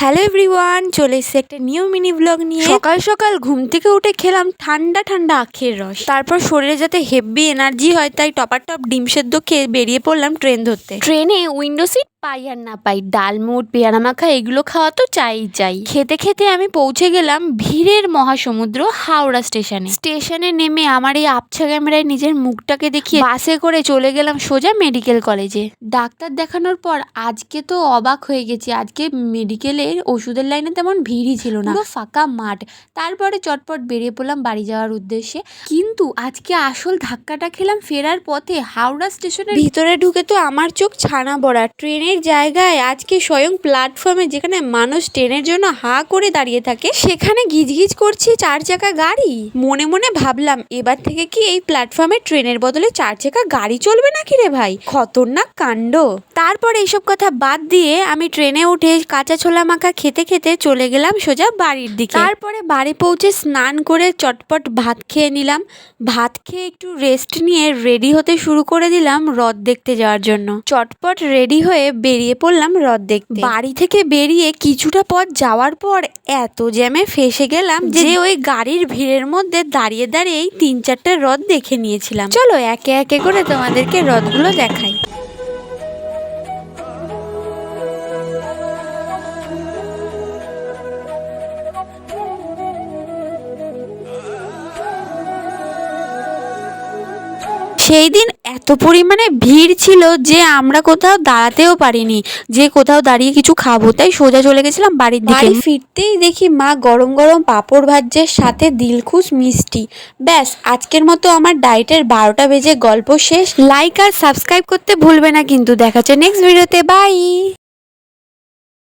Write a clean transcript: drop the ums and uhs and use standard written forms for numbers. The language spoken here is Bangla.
হ্যালো এভরিওয়ান, চলে এসেছি একটা নিউ মিনি ব্লগ নিয়ে। সকাল সকাল ঘুম থেকে উঠে খেলাম ঠান্ডা ঠান্ডা আখের রস। তারপর শরীরে যাতে হেভি এনার্জি হয় তাই টপার টপ ডিম সেদ্ধ খেয়ে বেরিয়ে পড়লাম ট্রেন ধরতে। ট্রেনে উইন্ডো সিট পাই আর না পাই, ডালমুট পেয়ারা মাখা এগুলো খাওয়া তো চাই। খেতে খেতে আমি পৌঁছে গেলাম ভিড়ের মহাসমুদ্র হাওড়া স্টেশনে নেমে আমার এই আবছা ক্যামেরায় নিজের মুখটাকে দেখিয়ে বাসে করে চলে গেলাম সোজা মেডিকেল কলেজে। ডাক্তার দেখানোর পর আজকে তো অবাক হয়ে গেছি। আজকে মেডিকেলের ওষুধের লাইনে তেমন ভিড়ই ছিল না, পুরো ফাঁকা মাঠ। তারপরে চটপট বেরিয়ে পড়লাম বাড়ি যাওয়ার উদ্দেশ্যে। কিন্তু আজকে আসল ধাক্কাটা খেলাম ফেরার পথে। হাওড়া স্টেশনের ভিতরে ঢুকে তো আমার চোখ ছানা বড়া। ট্রেনের জায়গায় আজকে স্বয়ং প্ল্যাটফর্মে যেখানে মানুষ ট্রেনের জন্য হা করে দাঁড়িয়ে থাকে সেখানে গিজগিজ করছে 4 চাকা গাড়ি। মনে মনে ভাবলাম এবার থেকে কি এই প্ল্যাটফর্মে ট্রেনের বদলে 4 চাকা গাড়ি চলবে নাকি রে ভাই, খতরনাক কাণ্ড। তারপর এইসব কথা বাদ দিয়ে আমি ট্রেনে উঠে কাঁচা ছোলা মাখা খেতে খেতে চলে গেলাম সোজা বাড়ির দিকে। তারপরে বাড়ি পৌঁছে স্নান করে চটপট ভাত খেয়ে নিলাম। ভাত খেয়ে একটু রেস্ট নিয়ে রেডি হতে শুরু করে দিলাম হ্রদ দেখতে যাওয়ার জন্য। চটপট রেডি হয়ে বেরিয়ে পড়লাম হ্রদ দেখতে। বাড়ি থেকে বেরিয়ে কিছুটা পথ যাওয়ার পর এত জ্যামে ফেসে গেলাম যে ওই গাড়ির ভিড়ের মধ্যে দাঁড়িয়ে দাঁড়িয়েই 3-4টে হ্রদ দেখে নিয়েছিলাম। চলো একে একে করে তোমাদেরকে হ্রদগুলো দেখাই। সেই দিন এত পরিমাণে ভিড় ছিল যে আমরা কোথাও দাঁড়াতেও পারিনি, যে কোথাও দাঁড়িয়ে কিছু খাবো, তাই সোজা চলে গেছিলাম বাড়ির দিকে। ফিরতেই দেখি মা গরম গরম পাঁপড় ভাজছে, সাথে দিলখুশ মিষ্টি। ব্যাস, আজকের মতো আমার ডায়েটের 12টা বেজে গল্প শেষ। লাইক আর সাবস্ক্রাইব করতে ভুলবে না কিন্তু। দেখা হচ্ছে নেক্সট ভিডিওতে। বাই।